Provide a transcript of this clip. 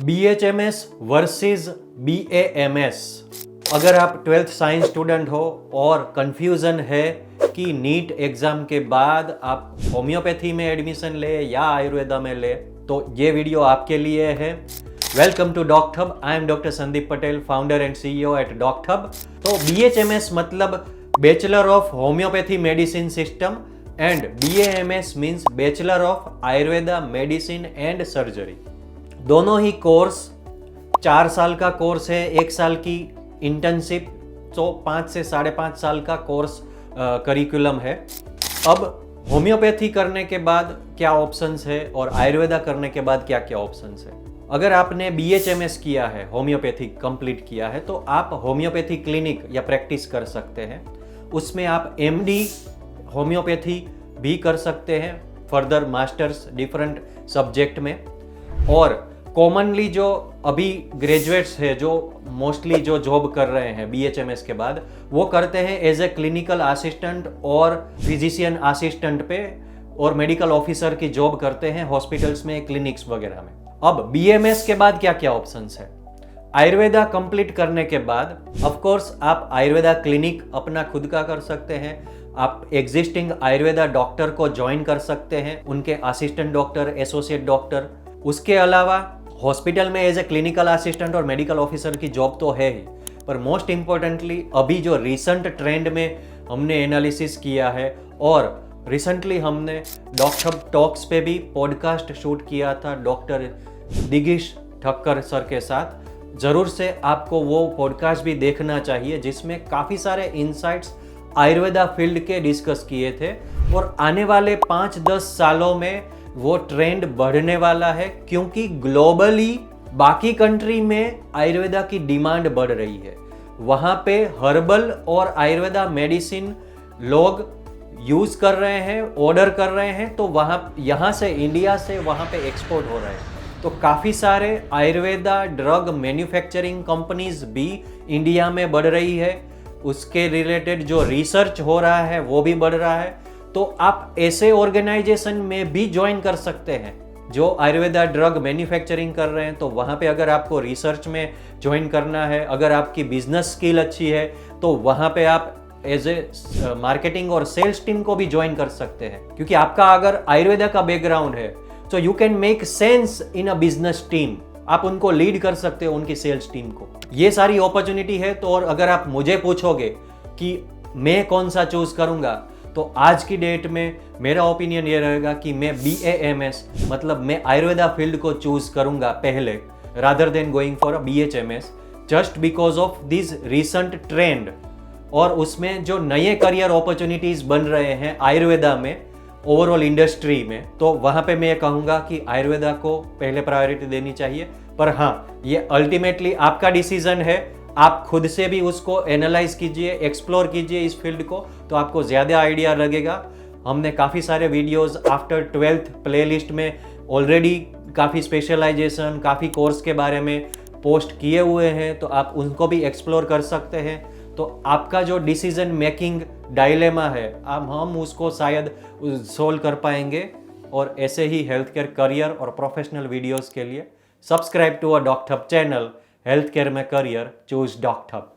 BHMS versus BAMS। अगर आप 12th science student हो और कंफ्यूजन है कि नीट एग्जाम के बाद आप होम्योपैथी में एडमिशन ले या आयुर्वेदा में ले, तो ये वीडियो आपके लिए है। Welcome to Docthub. I am doctor Sandeep Patel, founder and CEO at Docthub. तो BHMS मतलब bachelor of homeopathy medicine system and BAMS means bachelor of Ayurveda medicine and surgery. दोनों ही कोर्स 4 साल का कोर्स है, 1 साल की इंटर्नशिप, तो 5 से 5.5 साल का कोर्स करिकुलम है। अब होम्योपैथी करने के बाद क्या ऑप्शंस है और आयुर्वेदा करने के बाद क्या क्या ऑप्शंस है। अगर आपने BHMS किया है, होम्योपैथी कंप्लीट किया है, तो आप होम्योपैथी क्लिनिक या प्रैक्टिस कर सकते हैं। उसमें आप MD होम्योपैथी भी कर सकते हैं, फर्दर मास्टर्स डिफरेंट सब्जेक्ट में। और कॉमनली जो अभी ग्रेजुएट्स है, जो मोस्टली जो जॉब कर रहे हैं BHMS के बाद, वो करते हैं एज ए क्लिनिकल असिस्टेंट और फिजिशियन असिस्टेंट पे, और मेडिकल ऑफिसर की जॉब करते हैं हॉस्पिटल्स में, क्लिनिक्स वगैरह में। अब BMS के बाद क्या क्या ऑप्शंस है। आयुर्वेदा कंप्लीट करने के बाद ऑफ कोर्स आप आयुर्वेदा क्लिनिक अपना खुद का कर सकते हैं। आप एग्जिस्टिंग आयुर्वेदा डॉक्टर को ज्वाइन कर सकते हैं, उनके असिस्टेंट डॉक्टर, एसोसिएट डॉक्टर। उसके अलावा हॉस्पिटल में एज ए क्लिनिकल असिस्टेंट और मेडिकल ऑफिसर की जॉब तो है ही, पर मोस्ट इम्पोर्टेंटली अभी जो रिसेंट ट्रेंड में हमने एनालिसिस किया है, और रिसेंटली हमने डॉक्टहब टॉक्स पे भी पॉडकास्ट शूट किया था डॉक्टर दिगीश ठक्कर सर के साथ। ज़रूर से आपको वो पॉडकास्ट भी देखना चाहिए, जिसमें काफ़ी सारे इंसाइट्स आयुर्वेदा फील्ड के डिस्कस किए थे। और आने वाले 5-10 सालों में वो ट्रेंड बढ़ने वाला है, क्योंकि ग्लोबली बाकी कंट्री में आयुर्वेदा की डिमांड बढ़ रही है। वहाँ पे हर्बल और आयुर्वेदा मेडिसिन लोग यूज़ कर रहे हैं, ऑर्डर कर रहे हैं, तो यहाँ से, इंडिया से वहाँ पे एक्सपोर्ट हो रहे हैं। तो काफ़ी सारे आयुर्वेदा ड्रग मैन्युफैक्चरिंग कंपनीज भी इंडिया में बढ़ रही है। उसके रिलेटेड जो रिसर्च हो रहा है वो भी बढ़ रहा है। तो आप ऐसे ऑर्गेनाइजेशन में भी ज्वाइन कर सकते हैं जो आयुर्वेदा ड्रग मैन्युफैक्चरिंग कर रहे हैं। तो वहाँ पे अगर आपको रिसर्च में ज्वाइन करना है, अगर आपकी बिजनेस स्किल अच्छी है, तो वहाँ पे आप एज ए मार्केटिंग और सेल्स टीम को भी ज्वाइन कर सकते हैं। क्योंकि आपका अगर आयुर्वेदा का बैकग्राउंड है, तो you can make sense in a business team. आप उनको लीड कर सकते हो, उनकी सेल्स टीम को। ये सारी अपॉर्चुनिटी है। तो और अगर आप मुझे पूछोगे कि मैं कौन सा चूज करूंगा, तो आज की डेट में मेरा ओपिनियन ये रहेगा कि मैं BAMS मतलब मैं आयुर्वेदा फील्ड को चूज करूंगा पहले, rather than going for BHMS, just because of this recent trend. और उसमें जो नए करियर अपॉर्चुनिटीज बन रहे हैं आयुर्वेदा में, ओवरऑल इंडस्ट्री में, तो वहाँ पे मैं कहूँगा कि आयुर्वेदा को पहले प्रायोरिटी देनी चाहिए। पर हाँ, ये अल्टीमेटली आपका डिसीजन है। आप खुद से भी उसको एनालाइज कीजिए, एक्सप्लोर कीजिए इस फील्ड को, तो आपको ज़्यादा आइडिया लगेगा। हमने काफ़ी सारे वीडियोस आफ्टर 12th प्लेलिस्ट में ऑलरेडी काफ़ी स्पेशलाइजेशन, काफ़ी कोर्स के बारे में पोस्ट किए हुए हैं, तो आप उनको भी एक्सप्लोर कर सकते हैं। तो आपका जो डिसीजन मेकिंग डायलेमा है, हम उसको शायद सोल्व कर पाएंगे। और ऐसे ही हेल्थ केयर करियर और प्रोफेशनल वीडियोज़ के लिए subscribe to a Docthub channel. Health care में करियर, चूज डॉक्टहब।